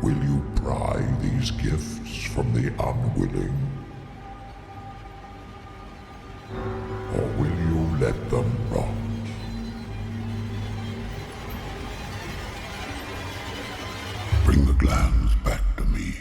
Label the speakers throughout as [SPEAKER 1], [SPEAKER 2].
[SPEAKER 1] Will you pry these gifts from the unwilling? Or will you let them rot? Bring the glands back to me.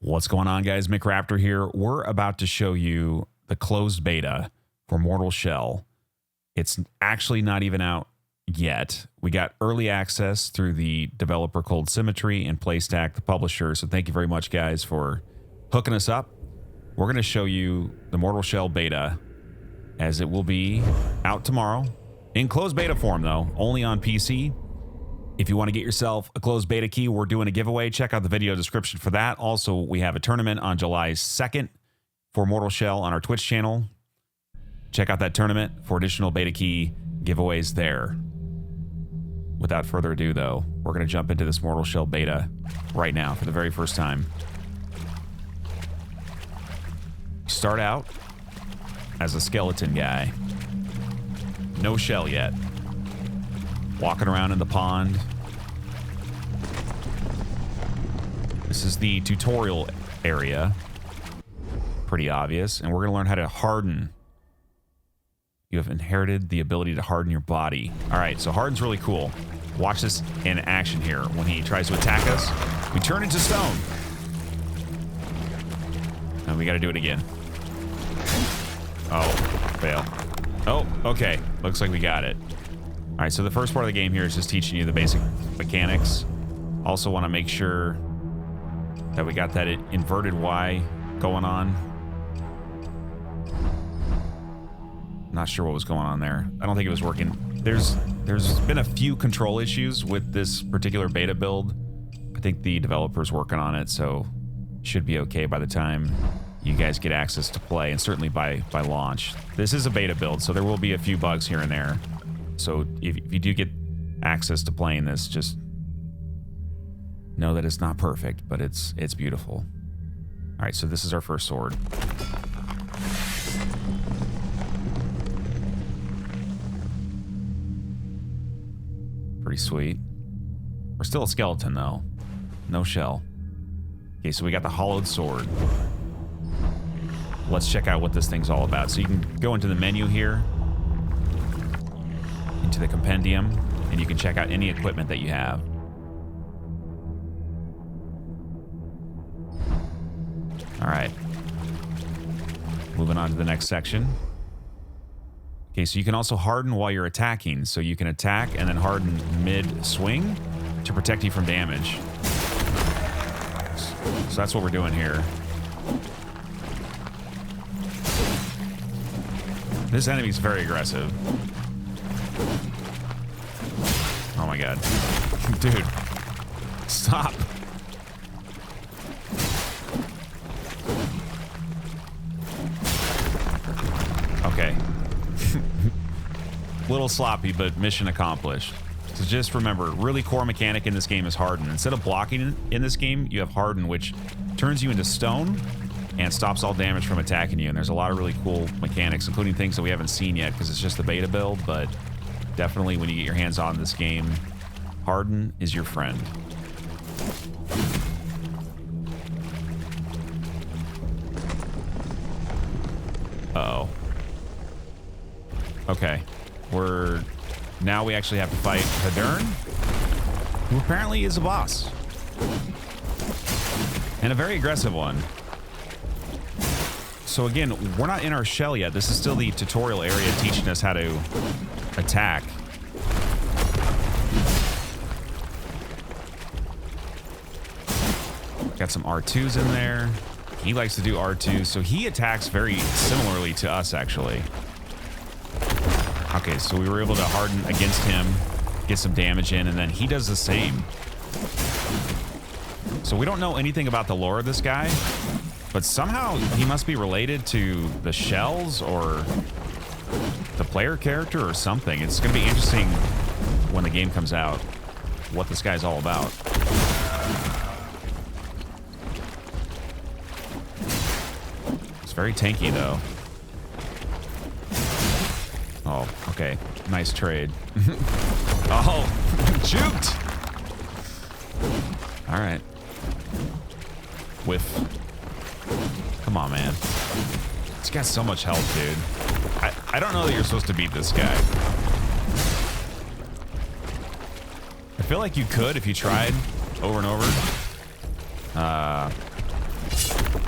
[SPEAKER 2] What's going on, guys? McRaptor here. We're about to show you the closed beta for Mortal Shell. It's actually not even out yet. We got early access through the developer called Symmetry and Playstack, the publisher. So thank you very much, guys, for hooking us up. We're going to show you the Mortal Shell beta, as it will be out tomorrow. In closed beta form, though, only on PC. If you want to get yourself a closed beta key, we're doing a giveaway. Check out the video description for that. Also, we have a tournament on July 2nd for Mortal Shell on our Twitch channel. Check out that tournament for additional beta key giveaways there. Without further ado, though, we're going to jump into this Mortal Shell beta right now for the very first time. Start out as a skeleton guy. No shell yet. Walking around in the pond. This is the tutorial area. Pretty obvious. And we're going to learn how to harden. You have inherited the ability to harden your body. All right, so harden's really cool. Watch this in action here. When he tries to attack us, we turn into stone. And we got to do it again. Oh, fail. Oh, okay. Looks like we got it. All right, so the first part of the game here is just teaching you the basic mechanics. Also want to make sure that we got that inverted Y going on. Not sure what was going on there. I don't think it was working. There's been a few control issues with this particular beta build. I think the developer's working on it, so should be okay by the time you guys get access to play, and certainly by launch. This is a beta build, so there will be a few bugs here and there. So if you do get access to playing this, just know that it's not perfect, but it's beautiful. All right, so this is our first sword. Pretty sweet. We're still a skeleton, though. No shell. Okay, so we got the hollowed sword. Let's check out what this thing's all about. So you can go into the menu here, into the compendium, and you can check out any equipment that you have. All right. Moving on to the next section. Okay, so you can also harden while you're attacking. So you can attack and then harden mid-swing to protect you from damage. So that's what we're doing here. This enemy's very aggressive. Oh my god. Dude. Stop. Okay. Little sloppy, but mission accomplished. So just remember, really core mechanic in this game is harden. Instead of blocking in this game, you have harden, which turns you into stone and stops all damage from attacking you. And there's a lot of really cool mechanics, including things that we haven't seen yet because it's just the beta build, but definitely when you get your hands on this game, harden is your friend. Uh-oh. Okay. We're now we actually have to fight Hadern, who apparently is a boss. And a very aggressive one. So again, we're not in our shell yet. This is still the tutorial area teaching us how to attack. Got some R2s in there. He likes to do R2, so he attacks very similarly to us, actually. Okay, so we were able to harden against him, get some damage in, and then he does the same. So we don't know anything about the lore of this guy, but somehow he must be related to the shells or the player character or something. It's going to be interesting when the game comes out what this guy's all about. It's very tanky, though. Oh, okay. Nice trade. Oh, juked! All right. Whiff. Come on, man. He's got so much health, dude. I don't know that you're supposed to beat this guy. I feel like you could if you tried over and over.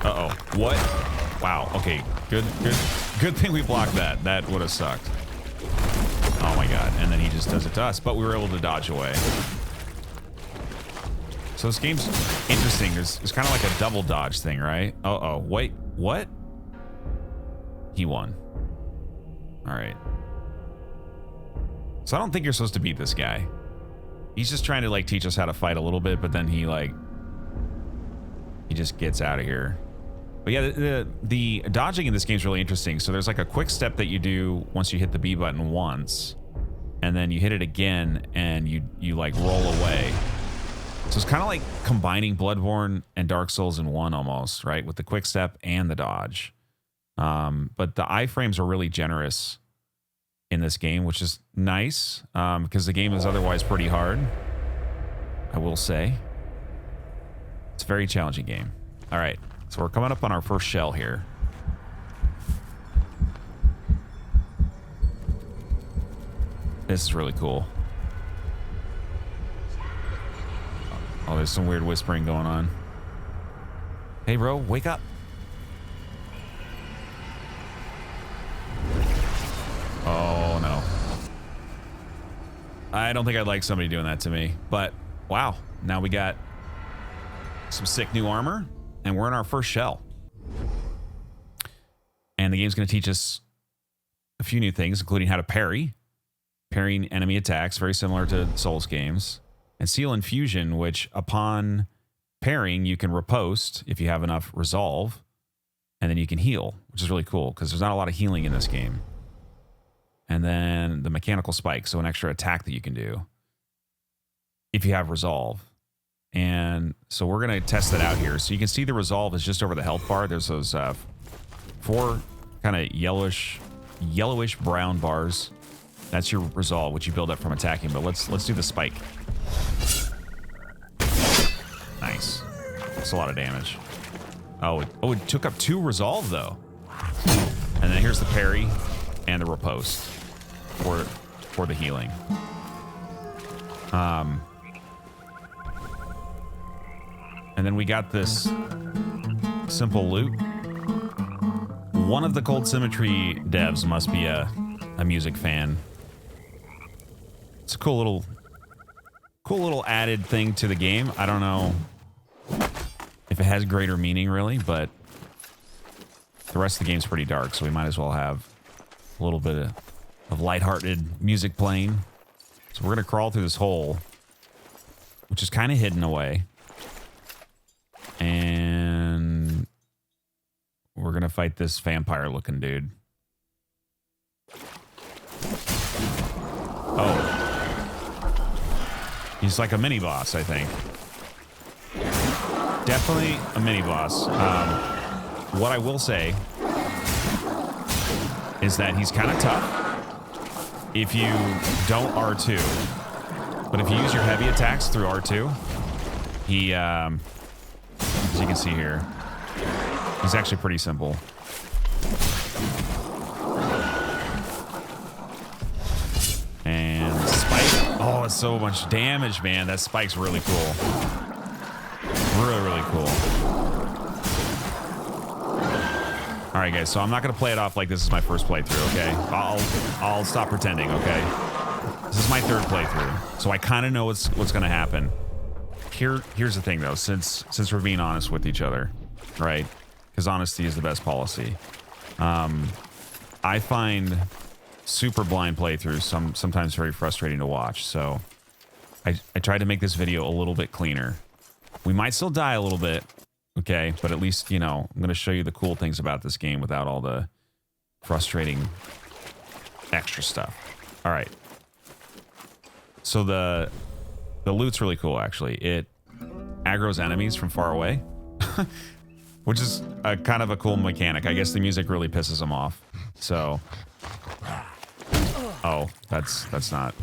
[SPEAKER 2] Uh-oh. What? Wow. Okay. Good thing we blocked that. That would have sucked. Oh my god. And then he just does it to us, but we were able to dodge away. So this game's interesting. There's kind of like a double dodge thing, right? Uh-oh. Wait. What? He won. All right. So I don't think you're supposed to beat this guy. He's just trying to like teach us how to fight a little bit, but then he just gets out of here. But yeah, the dodging in this game is really interesting. So there's like a quick step that you do once you hit the B button once, and then you hit it again and you like roll away. So it's kind of like combining Bloodborne and Dark Souls in one almost, right? With the quick step and the dodge. But the iframes are really generous in this game, which is nice because the game is otherwise pretty hard, I will say. It's a very challenging game. All right, so we're coming up on our first shell here. This is really cool. Oh, there's some weird whispering going on. Hey, bro, wake up. Oh, no. I don't think I'd like somebody doing that to me, but wow. Now we got some sick new armor, and we're in our first shell. And the game's going to teach us a few new things, including how to parry. Parrying enemy attacks, very similar to Souls games. And Seal Infusion, which upon parrying, you can riposte if you have enough resolve, and then you can heal, which is really cool because there's not a lot of healing in this game. And then the mechanical spike, so an extra attack that you can do if you have resolve. And so we're going to test that out here. So you can see the resolve is just over the health bar. There's those 4 kind of yellowish brown bars. That's your resolve, which you build up from attacking. But let's do the spike. Nice. That's a lot of damage. Oh, it took up 2 resolve though. And then here's the parry and the riposte for the healing. And then we got this simple loot. One of the Cold Symmetry devs must be a music fan. It's a cool little added thing to the game. I don't know if it has greater meaning really, but the rest of the game's pretty dark, so we might as well have a little bit of lighthearted music playing. So we're gonna crawl through this hole, which is kind of hidden away. And we're gonna fight this vampire looking dude. Oh. He's like a mini boss, I think. Definitely a mini boss. What I will say is that he's kind of tough if you don't R2. But if you use your heavy attacks through R2, he, as you can see here, he's actually pretty simple. And Oh, it's so much damage, man. That spike's really cool. Really, really cool. All right, guys. So I'm not gonna play it off like this is my first playthrough. Okay, I'll stop pretending. Okay, this is my third playthrough, so I kind of know what's gonna happen. Here's the thing, though. Since we're being honest with each other, right? Because honesty is the best policy. I find super blind playthroughs sometimes very frustrating to watch. So I tried to make this video a little bit cleaner. We might still die a little bit, okay? But at least, you know, I'm going to show you the cool things about this game without all the frustrating extra stuff. All right. So the loot's really cool, actually. It aggroes enemies from far away, which is a kind of a cool mechanic. I guess the music really pisses them off. So, oh, that's not.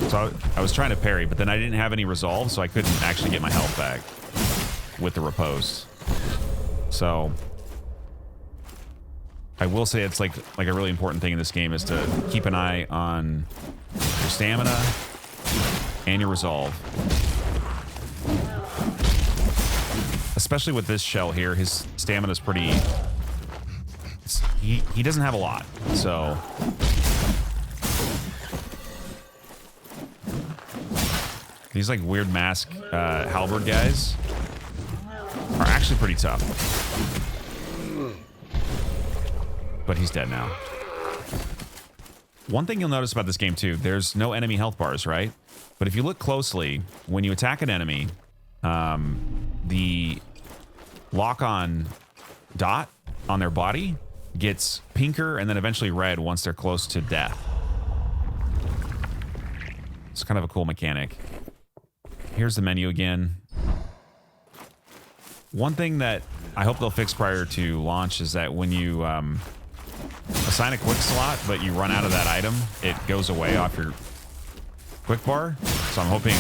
[SPEAKER 2] So I was trying to parry, but then I didn't have any resolve, so I couldn't actually get my health back with the riposte. So I will say it's like a really important thing in this game is to keep an eye on your stamina and your resolve. Especially with this shell here, his stamina's pretty... He doesn't have a lot, so... These like weird mask halberd guys are actually pretty tough. But he's dead now. One thing you'll notice about this game too, there's no enemy health bars, right? But if you look closely, when you attack an enemy, the lock-on dot on their body gets pinker and then eventually red once they're close to death. It's kind of a cool mechanic. Here's the menu again. One thing that I hope they'll fix prior to launch is that when you assign a quick slot, but you run out of that item, it goes away off your quick bar. So I'm hoping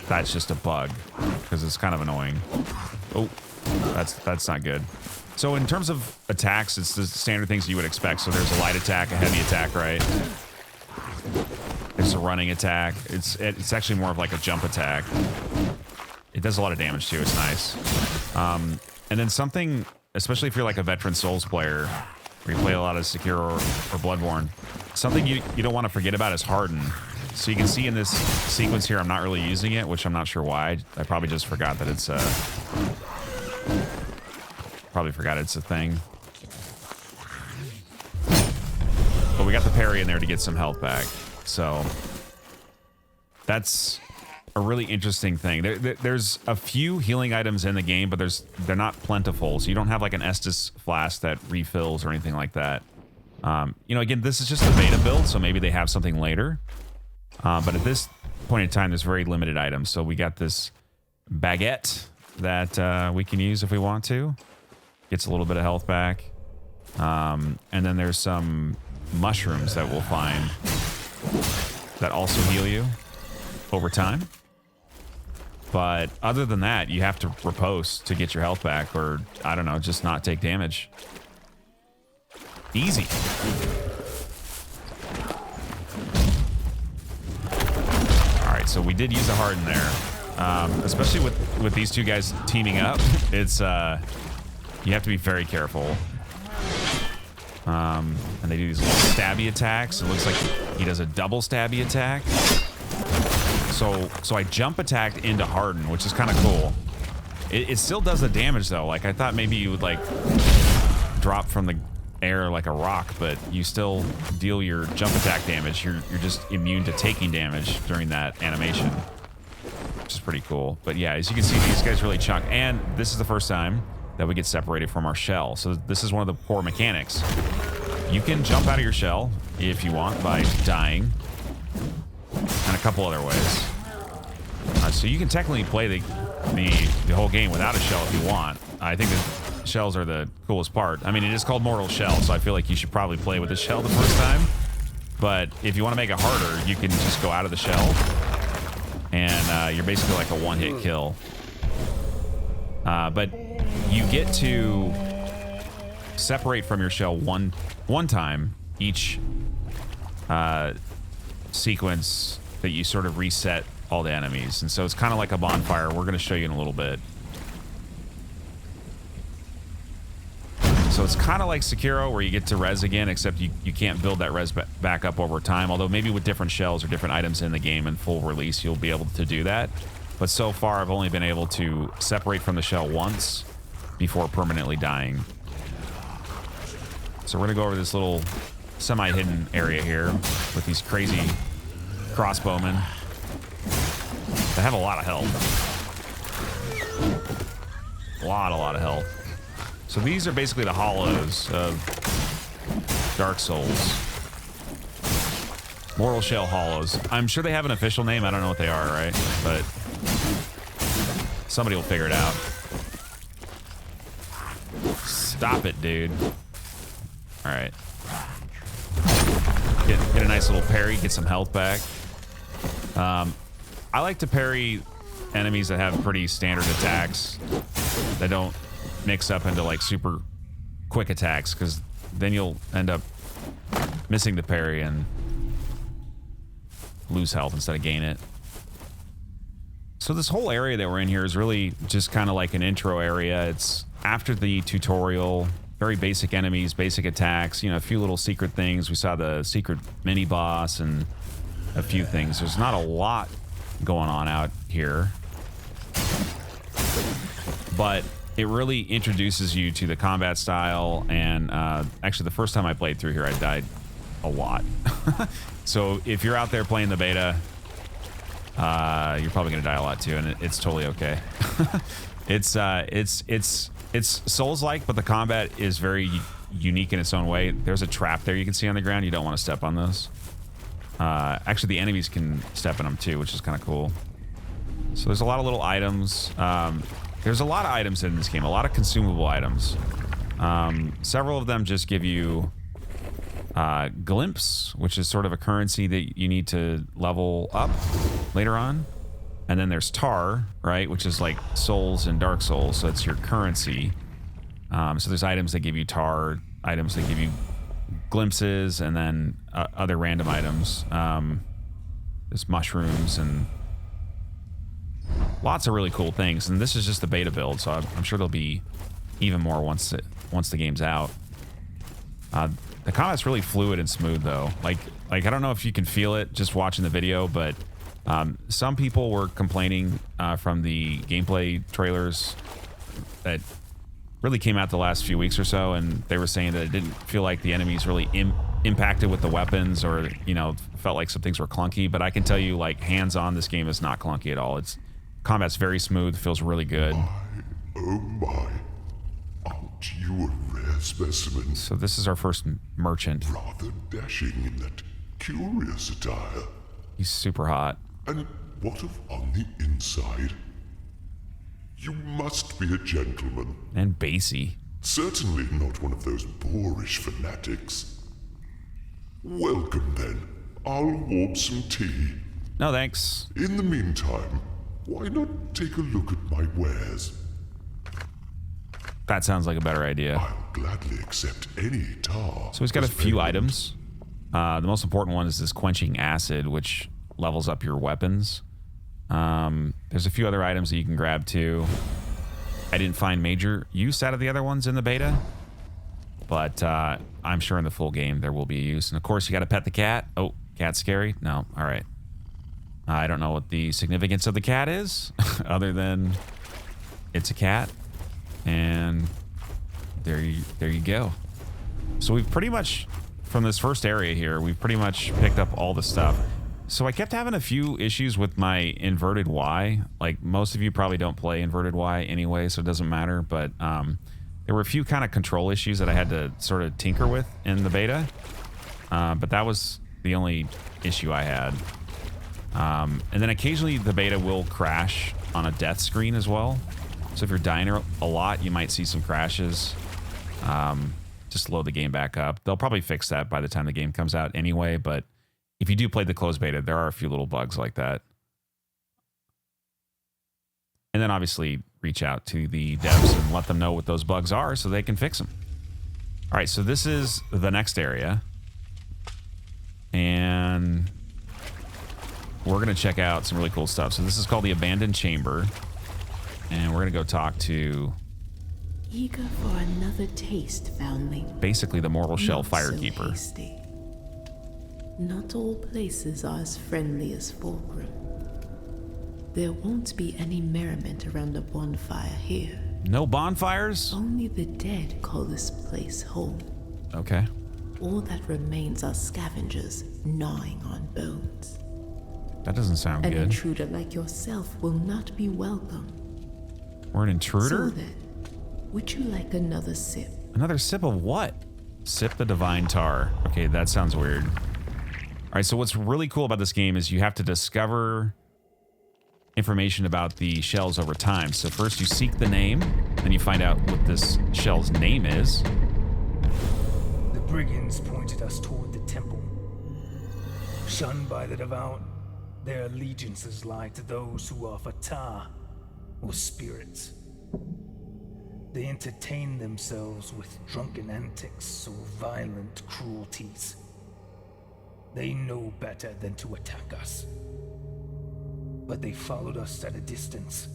[SPEAKER 2] that's just a bug, because it's kind of annoying. Oh, that's not good. So in terms of attacks, it's the standard things you would expect. So there's a light attack, a heavy attack, right? There's a running attack. It's actually more of like a jump attack. It does a lot of damage too. It's nice. And then something, especially if you're like a veteran Souls player, where you play a lot of Sekiro or Bloodborne, something you don't want to forget about is Harden. So you can see in this sequence here, I'm not really using it, which I'm not sure why. I probably just forgot that it's probably forgot it's a thing. But we got the parry in there to get some health back. So that's a really interesting thing. There's a few healing items in the game, but they're not plentiful. So you don't have like an Estus flask that refills or anything like that. You know, again, this is just a beta build, so maybe they have something later. But at this point in time, there's very limited items. So we got this baguette that we can use if we want to. Gets a little bit of health back. And then there's some mushrooms that we'll find that also heal you over time. But other than that, you have to riposte to get your health back, or I don't know, just not take damage. Easy. All right, so we did use a harden there, especially with these two guys teaming up. It's you have to be very careful. And they do these little stabby attacks. It looks like he does a double stabby attack. So I jump attacked into harden, which is kind of cool. It still does the damage though. Like I thought maybe you would like drop from the air like a rock, but you still deal your jump attack damage. You're just immune to taking damage during that animation, which is pretty cool. But yeah, as you can see, these guys really chunk. And this is the first time that we get separated from our shell. So this is one of the core mechanics. You can jump out of your shell if you want by dying, and a couple other ways. So you can technically play the whole game without a shell if you want. I think the shells are the coolest part. I mean, it is called Mortal Shell, so I feel like you should probably play with a shell the first time. But if you want to make it harder, you can just go out of the shell, and you're basically like a one-hit kill. But you get to separate from your shell one time each sequence that you sort of reset all the enemies. And so it's kind of like a bonfire. We're going to show you in a little bit. So it's kind of like Sekiro, where you get to res again, except you can't build that res back up over time. Although maybe with different shells or different items in the game in full release, you'll be able to do that. But so far, I've only been able to separate from the shell once before permanently dying. So we're going to go over this little semi-hidden area here with these crazy crossbowmen. They have a lot of health. A lot of health. So these are basically the hollows of Dark Souls. Mortal Shell hollows. I'm sure they have an official name. I don't know what they are, right? But somebody will figure it out. Stop it, dude. All right. Get a nice little parry, get some health back. I like to parry enemies that have pretty standard attacks that don't mix up into like super quick attacks, because then you'll end up missing the parry and lose health instead of gain it. So this whole area that we're in here is really just kind of like an intro area. It's after the tutorial, very basic enemies, basic attacks, you know, a few little secret things. We saw the secret mini boss and a few things. There's not a lot going on out here, but it really introduces you to the combat style. And actually, the first time I played through here, I died a lot. So if you're out there playing the beta, you're probably gonna die a lot too, and it's totally okay. It's Souls-like, but the combat is very unique in its own way. There's a trap there you can see on the ground. You don't want to step on those. Actually, the enemies can step in them too, which is kind of cool. So there's a lot of little items. There's a lot of items in this game, a lot of consumable items. Several of them just give you glimpse, which is sort of a currency that you need to level up later on. And then there's tar, right, which is like souls in Dark Souls, so it's your currency. So there's items that give you tar, items that give you glimpses, and then other random items. There's mushrooms and lots of really cool things. And this is just the beta build, so I'm sure there'll be even more once the game's out. The combat's really fluid and smooth, though. Like I don't know if you can feel it just watching the video, but some people were complaining from the gameplay trailers that really came out the last few weeks or so, and they were saying that it didn't feel like the enemies really impacted with the weapons, or, you know, felt like some things were clunky. But I can tell you, like, hands-on, this game is not clunky at all. Combat's very smooth, feels really good.
[SPEAKER 1] Oh my. Aren't you a rare specimen?
[SPEAKER 2] So this is our first merchant.
[SPEAKER 1] Rather dashing in that curious attire.
[SPEAKER 2] He's super hot.
[SPEAKER 1] And what of on the inside? You must be a gentleman.
[SPEAKER 2] And bassy.
[SPEAKER 1] Certainly not one of those boorish fanatics. Welcome then. I'll warm some tea.
[SPEAKER 2] No thanks.
[SPEAKER 1] In the meantime, why not take a look at my wares?
[SPEAKER 2] That sounds like a better idea.
[SPEAKER 1] I'll gladly accept any tar.
[SPEAKER 2] So he's got a few items. The most important one is this quenching acid, which levels up your weapons. There's a few other items that you can grab too. I didn't find major use out of the other ones in the beta, but I'm sure in the full game there will be use. And of course, you got to pet the cat. Oh, cat's scary? No. All right. I don't know what the significance of the cat is, other than it's a cat. And there you go. So we've pretty much, from this first area here, we've pretty much picked up all the stuff. So I kept having a few issues with my inverted Y. Like, most of you probably don't play inverted Y anyway, so it doesn't matter. But there were a few kind of control issues that I had to sort of tinker with in the beta. But that was the only issue I had. And then occasionally the beta will crash on a death screen as well. So if you're dying a lot, you might see some crashes. Just load the game back up. They'll probably fix that by the time the game comes out anyway, but if you do play the closed beta, there are a few little bugs like that. And then obviously reach out to the devs and let them know what those bugs are so they can fix them. All right, so this is the next area. And we're going to check out some really cool stuff. So this is called the Abandoned Chamber. And we're going to go talk to
[SPEAKER 3] Eager for another taste, foundling.
[SPEAKER 2] basically the Mortal Shell
[SPEAKER 3] Not so
[SPEAKER 2] Firekeeper.
[SPEAKER 3] hasty. Not all places are as friendly as Fulcrum. There won't be any merriment around a bonfire here.
[SPEAKER 2] No bonfires?
[SPEAKER 3] Only the dead call this place home.
[SPEAKER 2] Okay.
[SPEAKER 3] All that remains are scavengers gnawing on bones.
[SPEAKER 2] That doesn't sound
[SPEAKER 3] An
[SPEAKER 2] good.
[SPEAKER 3] intruder like yourself will not be welcome.
[SPEAKER 2] We're an
[SPEAKER 3] So
[SPEAKER 2] intruder?
[SPEAKER 3] then, would you like another sip?
[SPEAKER 2] Another sip of what? Sip the divine tar. Okay, that sounds weird. All right, so what's really cool about this game is you have to discover information about the shells over time. So first you seek the name, then you find out what this shell's name is.
[SPEAKER 4] The brigands pointed us toward the temple. Shunned by the devout, their allegiances lie to those who are Fatah, or spirits. They entertain themselves with drunken antics or violent cruelties. They know better than to attack us. But they followed us at a distance,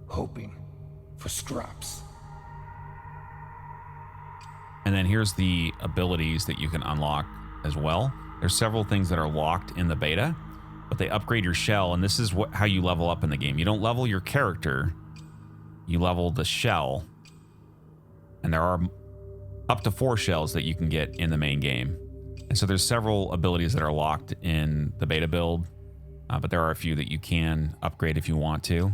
[SPEAKER 4] hoping for scraps.
[SPEAKER 2] And then here's the abilities that you can unlock as well. There's several things that are locked in the beta, but they upgrade your shell, and this is how you level up in the game. You don't level your character, you level the shell. And there are up to 4 shells that you can get in the main game. And so there's several abilities that are locked in the beta build, but there are a few that you can upgrade if you want to.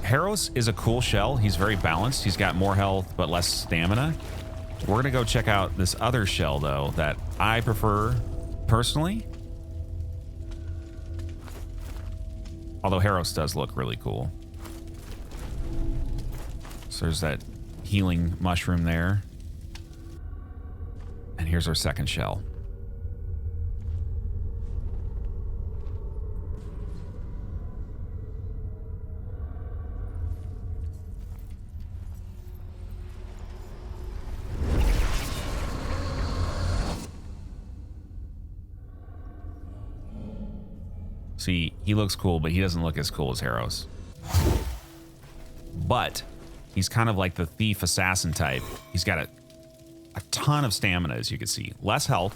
[SPEAKER 2] Harros is a cool shell. He's very balanced. He's got more health, but less stamina. We're going to go check out this other shell, though, that I prefer personally. Although Harros does look really cool. So there's that healing mushroom there. And here's our second shell. See, he looks cool, but he doesn't look as cool as Harros. But he's kind of like the thief assassin type. He's got a ton of stamina, as you can see. Less health.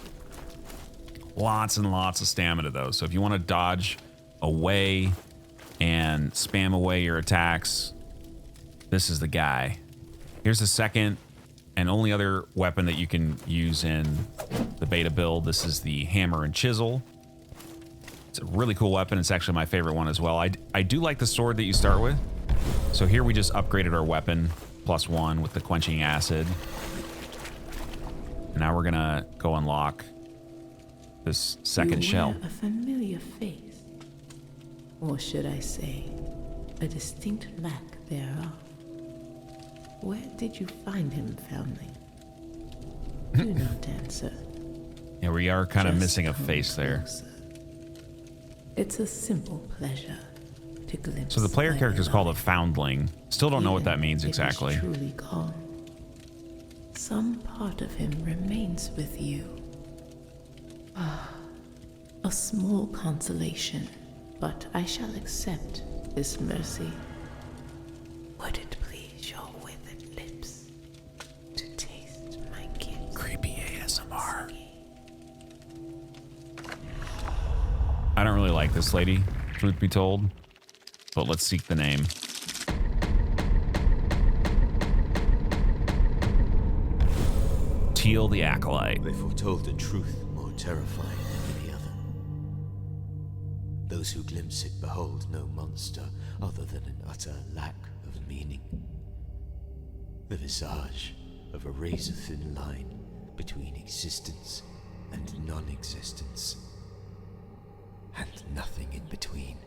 [SPEAKER 2] Lots and lots of stamina, though. So if you want to dodge away and spam away your attacks, this is the guy. Here's the second and only other weapon that you can use in the beta build. This is the hammer and chisel. It's a really cool weapon. It's actually my favorite one as well. I do like the sword that you start with. So here we just upgraded our weapon +1 with the quenching acid. And now we're gonna go unlock this second shell.
[SPEAKER 3] A familiar face, or should I say, a distinct lack thereof. Where did you find him, foundling? Do not answer.
[SPEAKER 2] Yeah, we are kind of
[SPEAKER 3] Just
[SPEAKER 2] missing a
[SPEAKER 3] come
[SPEAKER 2] face there.
[SPEAKER 3] closer. It's a simple pleasure to glimpse.
[SPEAKER 2] So the player
[SPEAKER 3] my
[SPEAKER 2] character is called a
[SPEAKER 3] beloved.
[SPEAKER 2] foundling. Still don't know what that
[SPEAKER 3] Even
[SPEAKER 2] means
[SPEAKER 3] if he's
[SPEAKER 2] exactly.
[SPEAKER 3] Truly gone. Some part of him remains with you. A small consolation, but I shall accept this mercy. Would it please your withered lips to taste my gift?
[SPEAKER 2] Creepy ASMR. I don't really like this lady, truth be told, but let's seek the name. Teal the Acolyte.
[SPEAKER 5] They foretold a truth more terrifying than any other. Those who glimpse it behold no monster other than an utter lack of meaning. The visage of a razor-thin line between existence and non-existence. And nothing in between.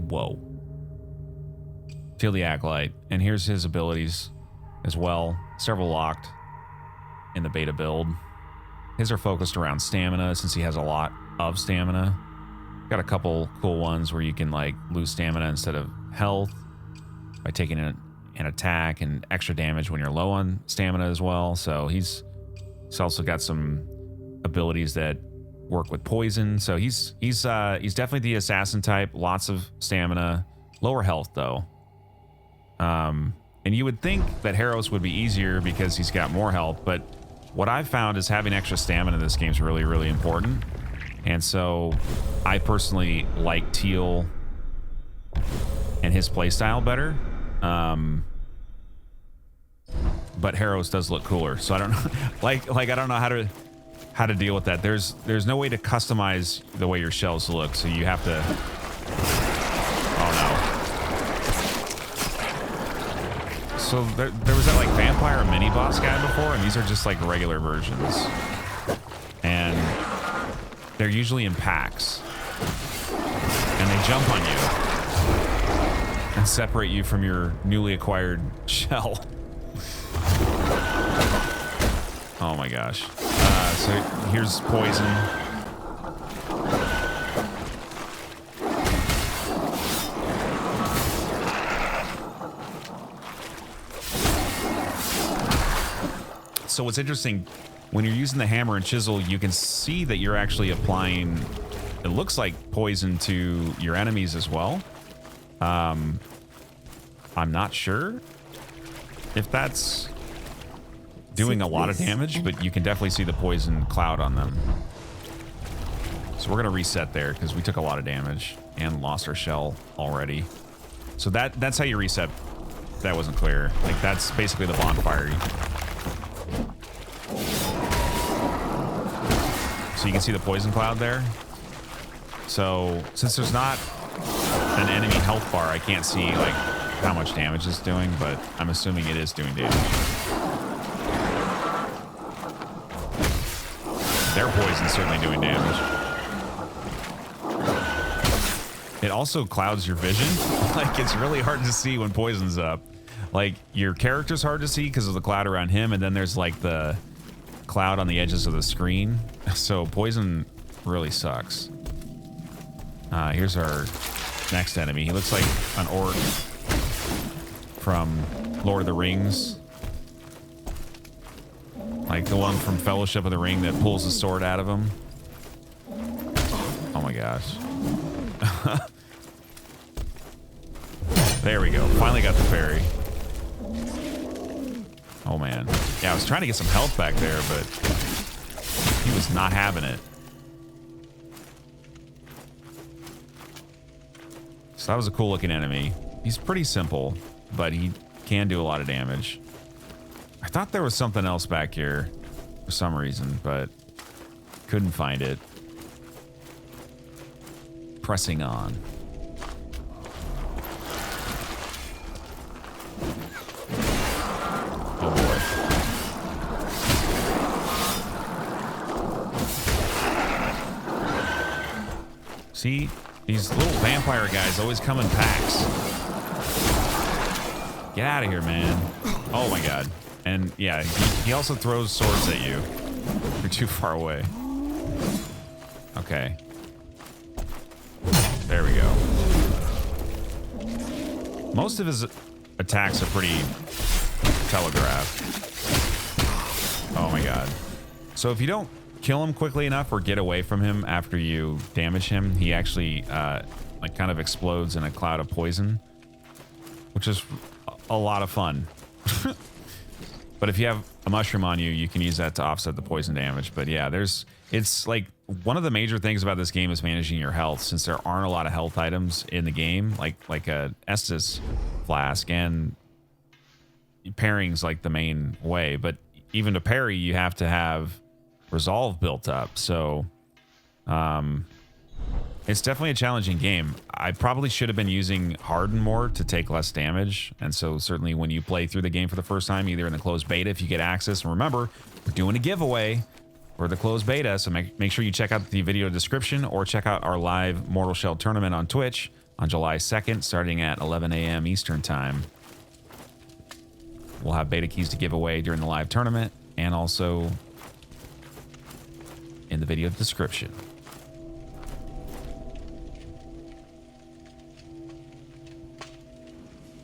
[SPEAKER 2] Whoa. Teal the Acolyte. And here's his abilities as well. Several locked in the beta build. His are focused around stamina since he has a lot of stamina. Got a couple cool ones where you can like lose stamina instead of health by taking an attack, and extra damage when you're low on stamina as well. So he's also got some abilities that work with poison. So he's definitely the assassin type. Lots of stamina, lower health though. And you would think that Harros would be easier because he's got more health, but what I've found is having extra stamina in this game is really, really important. And so I personally like Teal and his playstyle better. But Harros does look cooler. So I don't know, like I don't know how to deal with that. There's no way to customize the way your shells look, so you have to. Oh no. So there was that like vampire mini boss guy before, and these are just like regular versions. And they're usually in packs. And they jump on you and separate you from your newly acquired shell. Oh my gosh. So here's poison. So what's interesting, when you're using the hammer and chisel, you can see that you're actually applying, it looks like poison to your enemies as well. I'm not sure if that's doing a lot of damage, but you can definitely see the poison cloud on them. So we're gonna reset there because we took a lot of damage and lost our shell already. So that's how you reset. That wasn't clear. Like that's basically the bonfire. So you can see the poison cloud there. So since there's not an enemy health bar, I can't see like how much damage it's doing, but I'm assuming it is doing damage. Their poison's certainly doing damage. It also clouds your vision. Like it's really hard to see when poison's up. Like your character's hard to see because of the cloud around him, and then there's like the cloud on the edges of the screen. So poison really sucks. Here's our next enemy. He looks like an orc from Lord of the Rings. Like the one from Fellowship of the Ring that pulls the sword out of him. Oh my gosh. There we go. Finally got the fairy. Oh man. Yeah, I was trying to get some health back there, but he was not having it. So that was a cool looking enemy. He's pretty simple, but he can do a lot of damage. I thought there was something else back here for some reason, but couldn't find it. Pressing on. Oh boy. See, these little vampire guys always come in packs. Get out of here, man. Oh my god. And yeah, he also throws swords at you. You're too far away. Okay. There we go. Most of his attacks are pretty telegraphed. Oh my god. So if you don't kill him quickly enough or get away from him after you damage him, he actually like kind of explodes in a cloud of poison, which is a lot of fun. But if you have a mushroom on you, you can use that to offset the poison damage. But yeah, it's like one of the major things about this game is managing your health, since there aren't a lot of health items in the game, like a Estus flask, and parrying's like the main way. But even to parry, you have to have resolve built up. So it's definitely a challenging game. I probably should have been using Harden more to take less damage. And so certainly when you play through the game for the first time, either in the closed beta, if you get access, and remember, we're doing a giveaway for the closed beta, so make sure you check out the video description or check out our live Mortal Shell tournament on Twitch on July 2nd, starting at 11 a.m. Eastern time. We'll have beta keys to give away during the live tournament and also in the video description.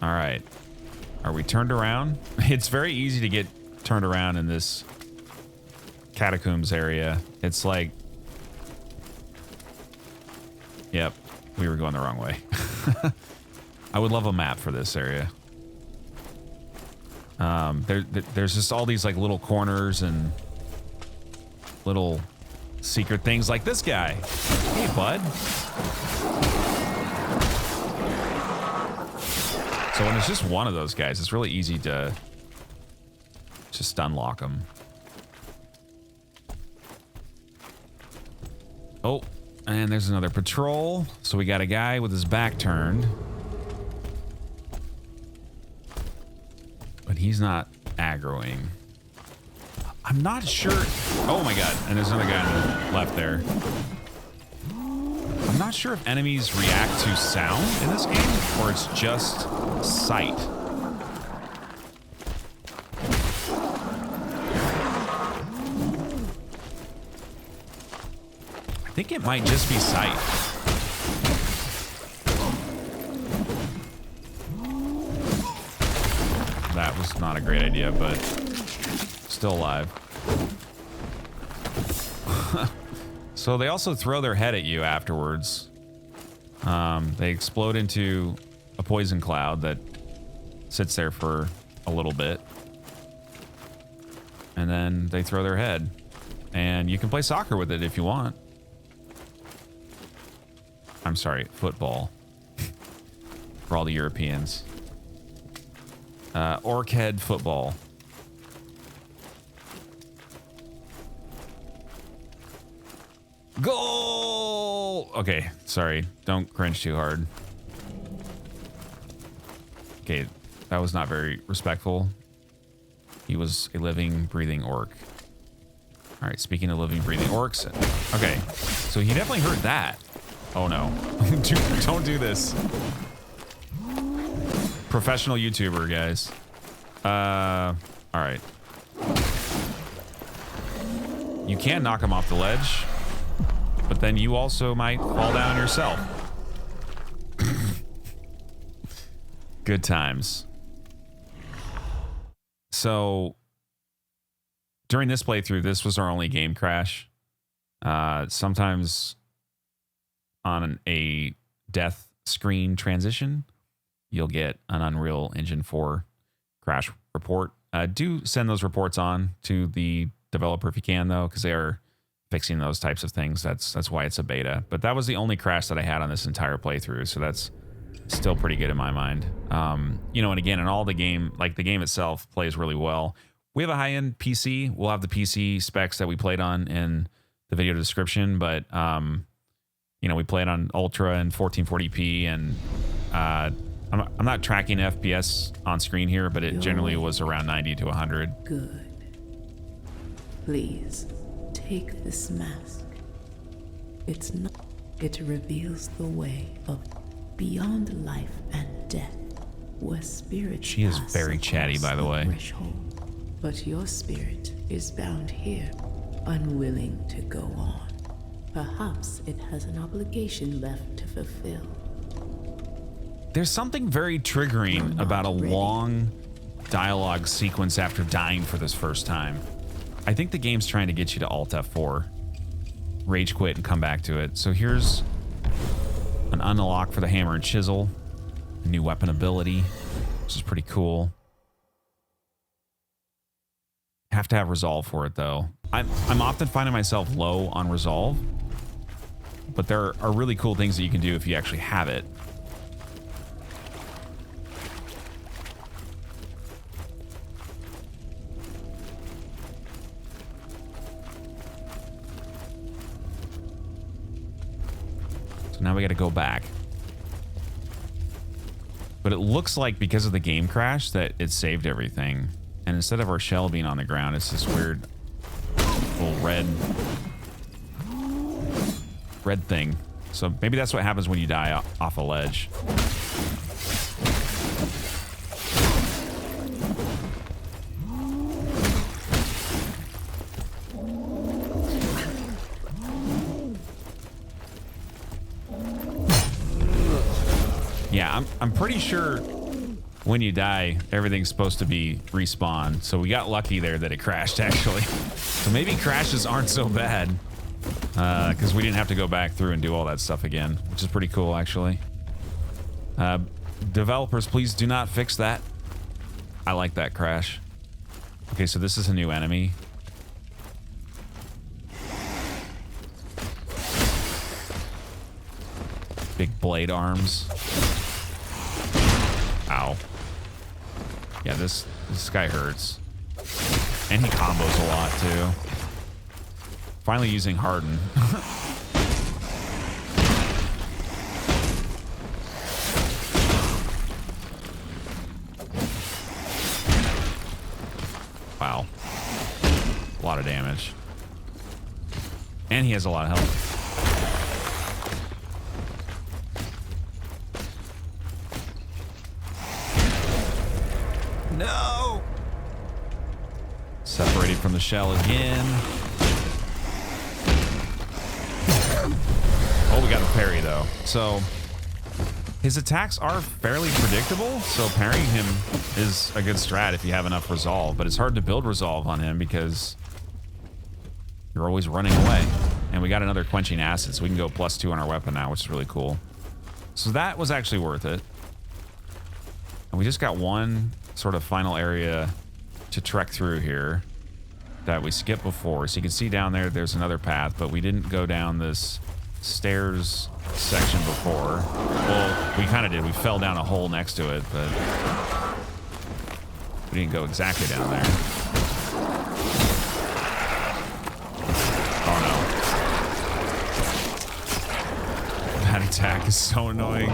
[SPEAKER 2] All right. Are we turned around? It's very easy to get turned around in this catacombs area. It's like, yep, we were going the wrong way. I would love a map for this area. There's just all these like little corners and little secret things like this guy. Hey, bud. So when it's just one of those guys, it's really easy to just unlock them. Oh, and there's another patrol. So we got a guy with his back turned. But he's not aggroing. I'm not sure. Oh my god. And there's another guy on the left there. I'm not sure if enemies react to sound in this game or it's just sight. I think it might just be sight. That was not a great idea, but still alive. So they also throw their head at you afterwards. They explode into a poison cloud that sits there for a little bit. And then they throw their head. And you can play soccer with it if you want. I'm sorry, football. For all the Europeans. Orc head football. Goal! Okay, sorry. Don't cringe too hard. Okay, that was not very respectful. He was a living, breathing orc. All right, speaking of living, breathing orcs. Okay, so he definitely heard that. Oh no. Don't do this. Professional YouTuber, guys. All right. You can knock him off the ledge. But then you also might fall down yourself. Good times. So, during this playthrough, this was our only game crash. Sometimes on a death screen transition, you'll get an Unreal Engine 4 crash report. Do send those reports on to the developer if you can, though, because they are fixing those types of things. That's why it's a beta. But that was the only crash that I had on this entire playthrough, so that's still pretty good in my mind. You know, and again, in all the game, like the game itself plays really well. We have a high-end PC. We'll have the PC specs that we played on in the video description, but you know, we played on Ultra and 1440p, and I'm not tracking FPS on screen here, but it generally was around 90 to 100.
[SPEAKER 3] Good. Please. Take this mask. It's not. It reveals the way of beyond life and death, where spirits.
[SPEAKER 2] She is very chatty, by the way.
[SPEAKER 3] Threshold. But your spirit is bound here, unwilling to go on. Perhaps it has an obligation left to fulfill.
[SPEAKER 2] There's something very triggering about a long dialogue sequence after dying for this first time. I think the game's trying to get you to Alt F4, rage quit, and come back to it. So here's an unlock for the hammer and chisel, a new weapon ability, which is pretty cool. Have to have resolve for it, though. I'm often finding myself low on resolve, but there are really cool things that you can do if you actually have it. Now we got to go back. But it looks like because of the game crash that it saved everything. And instead of our shell being on the ground, it's this weird little red thing. So maybe that's what happens when you die off a ledge. Yeah, I'm pretty sure when you die, everything's supposed to be respawned. So we got lucky there that it crashed, actually. So maybe crashes aren't so bad. Because we didn't have to go back through and do all that stuff again, which is pretty cool, actually. Developers, please do not fix that. I like that crash. Okay, so this is a new enemy. Big blade arms. Ow. Yeah, this guy hurts. And he combos a lot, too. Finally using Harden. Wow. A lot of damage. And he has a lot of health. No! Separated from the shell again. Oh, we got a parry, though. So, his attacks are fairly predictable, so parrying him is a good strat if you have enough resolve, but it's hard to build resolve on him because you're always running away. And we got another quenching acid, so we can go +2 on our weapon now, which is really cool. So that was actually worth it. And we just got one sort of final area to trek through here that we skipped before. So you can see down there, there's another path, but we didn't go down this stairs section before. Well, we kind of did. We fell down a hole next to it, but we didn't go exactly down there. Oh no. That attack is so annoying.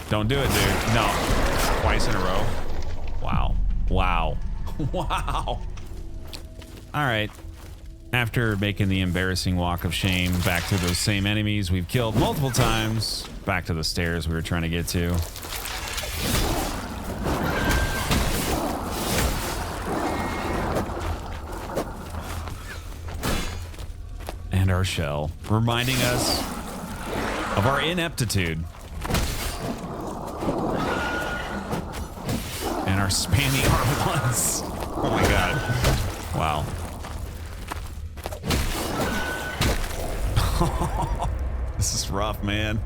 [SPEAKER 2] Don't do it, dude. No. Twice in a row. Wow. Wow. Wow. All right. After making the embarrassing walk of shame back to those same enemies we've killed multiple times, back to the stairs we were trying to get to. And our shell, reminding us of our ineptitude. And our spammy R1s. Oh my god. Wow. This is rough, man.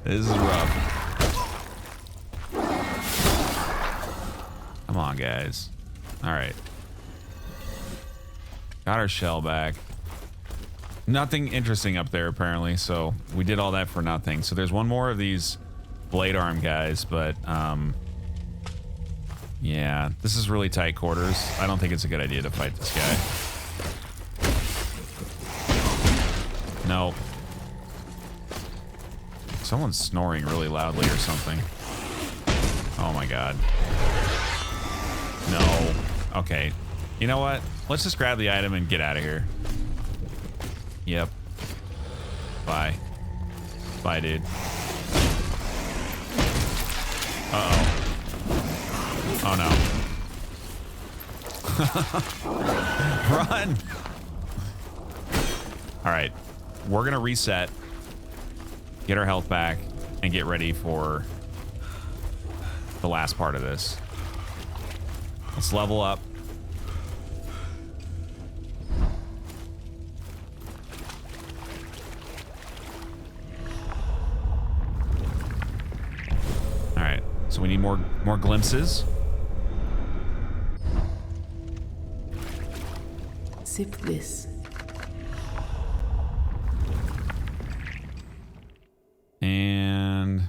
[SPEAKER 2] This is rough. Come on, guys. All right. Got our shell back. Nothing interesting up there, apparently, so we did all that for nothing. So there's one more of these blade arm guys, but yeah, this is really tight quarters. I don't think it's a good idea to fight this guy. No. Someone's snoring really loudly or something. Oh my god. No. Okay. You know what? Let's just grab the item and get out of here. Yep. Bye. Bye, dude. Uh-oh. Oh no. Run! Alright. We're gonna reset, get our health back, and get ready for the last part of this. Let's level up. Alright, so we need more glimpses.
[SPEAKER 3] Sip this.
[SPEAKER 2] And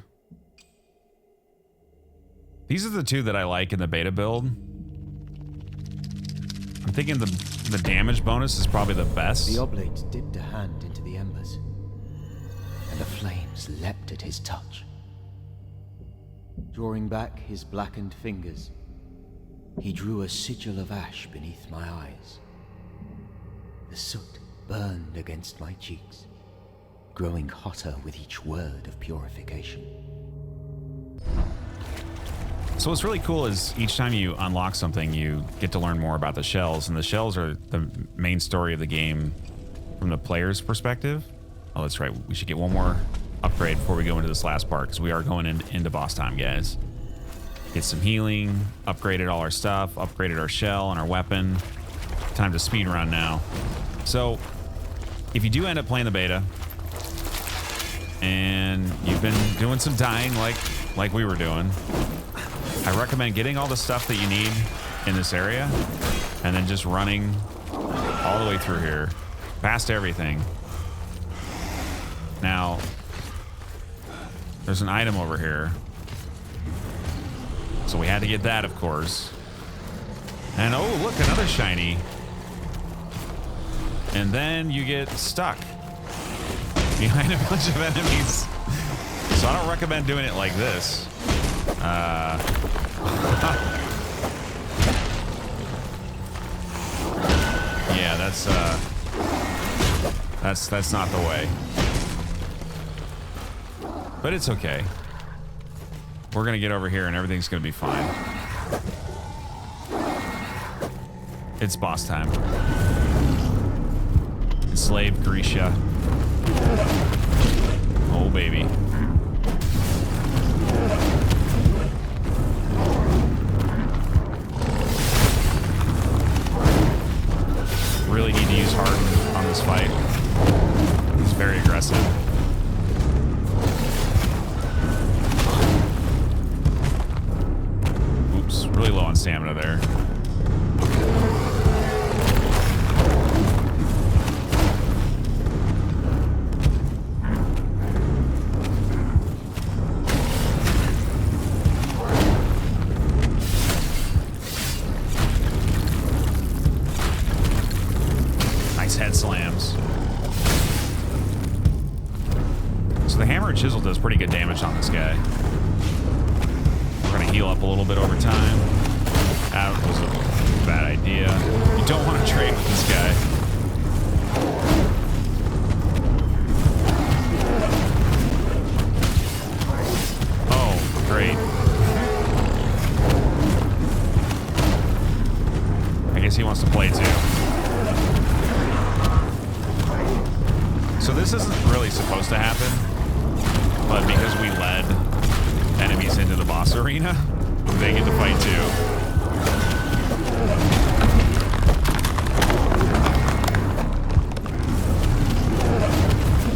[SPEAKER 2] these are the two that I like in the beta build. I'm thinking the damage bonus is probably the best.
[SPEAKER 5] The oblate dipped a hand into the embers, and the flames leapt at his touch. Drawing back his blackened fingers, he drew a sigil of ash beneath my eyes. The soot burned against my cheeks, growing hotter with each word of purification.
[SPEAKER 2] So what's really cool is each time you unlock something, you get to learn more about the shells, and the shells are the main story of the game from the player's perspective. Oh, that's right. We should get one more upgrade before we go into this last part, because we are going into boss time, guys. Get some healing, upgraded all our stuff, upgraded our shell and our weapon. Time to speed run now. So if you do end up playing the beta and you've been doing some dying like we were doing, I recommend getting all the stuff that you need in this area and then just running all the way through here, past everything. Now, there's an item over here. So we had to get that, of course. And oh, look, another shiny. And then you get stuck behind a bunch of enemies. So I don't recommend doing it like this. Yeah, that's not the way. But it's okay. We're gonna get over here and everything's gonna be fine. It's boss time. Enslave Grisha. Oh, baby. Really need to use Harden on this fight. He's very aggressive. Oops, really low on stamina there. Head slams. So the hammer and chisel does pretty good damage on this guy. We're gonna heal up a little bit over time. That was a bad idea. You don't want to trade with this guy. Oh, great. I guess he wants to play too. So this isn't really supposed to happen, but because we led enemies into the boss arena, they get to fight too.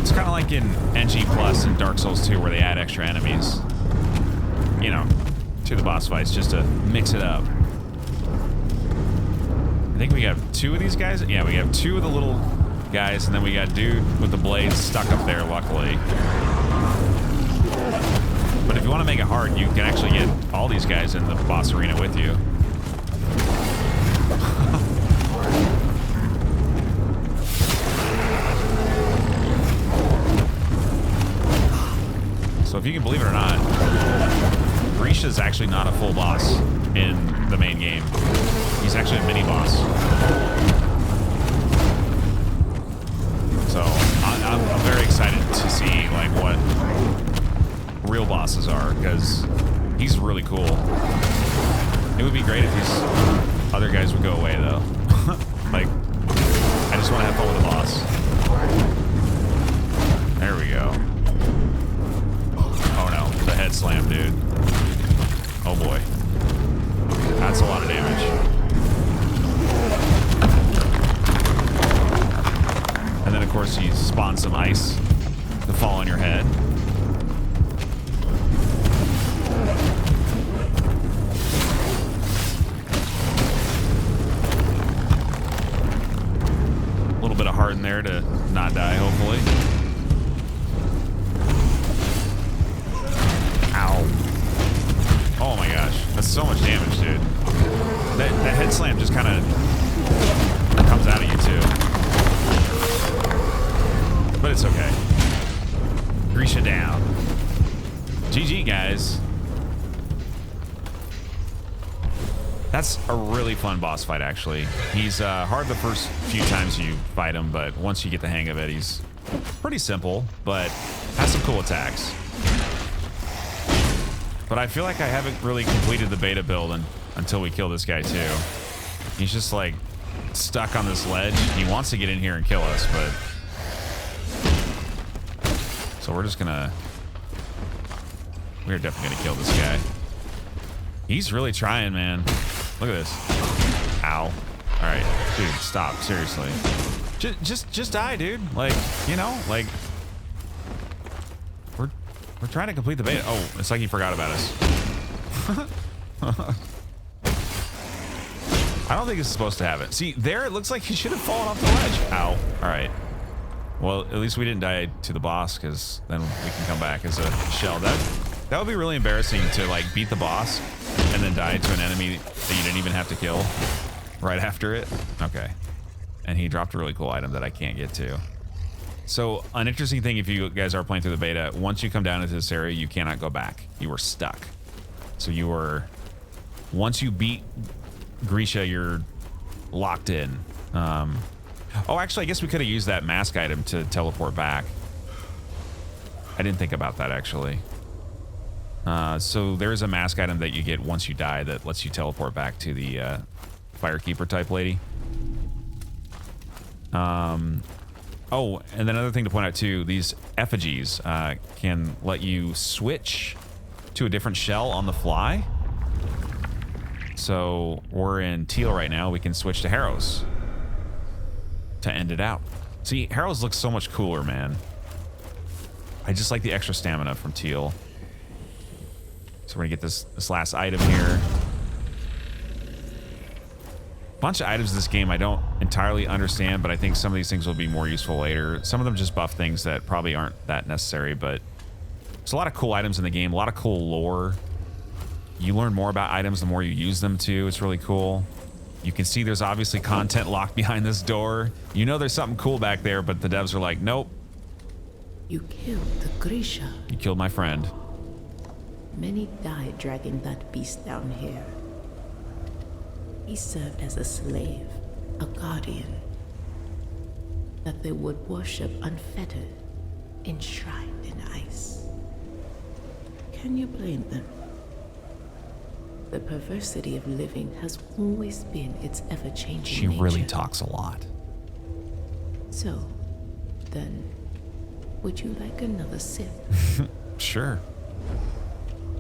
[SPEAKER 2] It's kind of like in NG Plus and Dark Souls 2 where they add extra enemies, you know, to the boss fights just to mix it up. I think we have 2 of these guys. Yeah, we have 2 of the little guys, and then we got dude with the blades stuck up there, luckily. But if you want to make it hard, you can actually get all these guys in the boss arena with you. So if you can believe it or not, Grisha is actually not a full boss in the main game. He's actually a mini boss. So I'm very excited to see like what real bosses are, because he's really cool. It would be great if these other guys would go away though. Like, I just want to have fun with the boss. There we go. Oh no, the head slam, dude. Oh boy. That's a lot of damage. And then, of course, you spawn some ice to fall on your head. A little bit of heart in there to not die, hopefully. Ow. Oh my gosh. That's so much damage, dude. That head slam just kind of comes out of you, too. But it's okay. Grisha down. GG, guys. That's a really fun boss fight, actually. He's hard the first few times you fight him, but once you get the hang of it, he's pretty simple, but has some cool attacks. But I feel like I haven't really completed the beta build until we kill this guy, too. He's just, like, stuck on this ledge. He wants to get in here and kill us, but So we're just gonna... We're definitely gonna kill this guy. He's really trying, man. Look at this. Ow. All right, dude, stop. Seriously. Just die, dude. Like, you know, like... We're trying to complete the beta. Oh, it's like he forgot about us. I don't think it's supposed to have it. See, there it looks like he should have fallen off the ledge. Ow. All right. Well, at least we didn't die to the boss, because then we can come back as a shell. That would be really embarrassing to like beat the boss and then die to an enemy that you didn't even have to kill right after it. Okay. And he dropped a really cool item that I can't get to. So an interesting thing, if you guys are playing through the beta, once you come down into this area, you cannot go back. You were stuck. So you were, once you beat Grisha, you're locked in. Oh, actually, I guess we could have used that mask item to teleport back. I didn't think about that, actually. So there's a mask item that you get once you die that lets you teleport back to the Firekeeper type lady. Oh, and then another thing to point out too, these effigies can let you switch to a different shell on the fly. So we're in Teal right now. We can switch to Harrows to end it out. See, Harrows looks so much cooler, man. I just like the extra stamina from Teal. So we're gonna get this last item here. Bunch of items in this game I don't entirely understand, but I think some of these things will be more useful later. Some of them just buff things that probably aren't that necessary, but there's a lot of cool items in the game, a lot of cool lore. You learn more about items the more you use them too. It's really cool. You can see there's obviously content locked behind this door. You know there's something cool back there, but the devs are like, nope.
[SPEAKER 3] You killed the Grisha.
[SPEAKER 2] You killed my friend.
[SPEAKER 3] Many died dragging that beast down here. He served as a slave, a guardian, that they would worship unfettered, enshrined in ice. Can you blame them? The perversity of living has always been its ever-changing
[SPEAKER 2] She
[SPEAKER 3] nature.
[SPEAKER 2] really talks a lot.
[SPEAKER 3] So, then, would you like another sip?
[SPEAKER 2] Sure.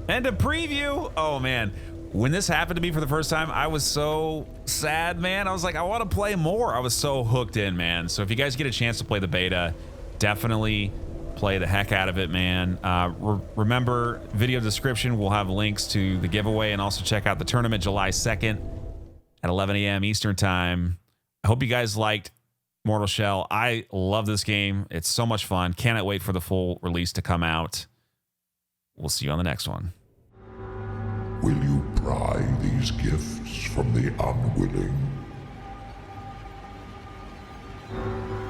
[SPEAKER 2] And a preview. Oh man, when this happened to me for the first time, I was so sad, man. I was like, I want to play more. I was so hooked in, man. So if you guys get a chance to play the beta, definitely play the heck out of it, man. Remember, video description will have links to the giveaway, and also check out the tournament July 2nd at 11 a.m. Eastern time. I hope you guys liked Mortal Shell. I love this game. It's so much fun. Cannot wait for the full release to come out. We'll see you on the next one.
[SPEAKER 1] Will you pry these gifts from the unwilling?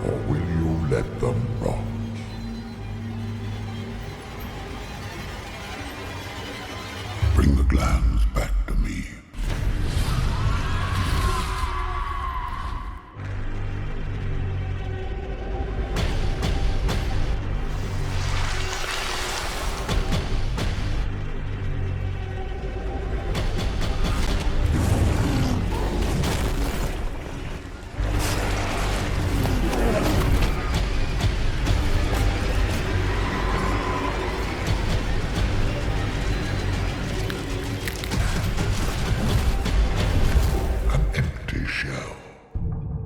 [SPEAKER 1] Or will you let them rot? Bring the glands back to me.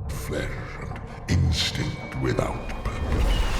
[SPEAKER 1] Flesh and instinct without purpose.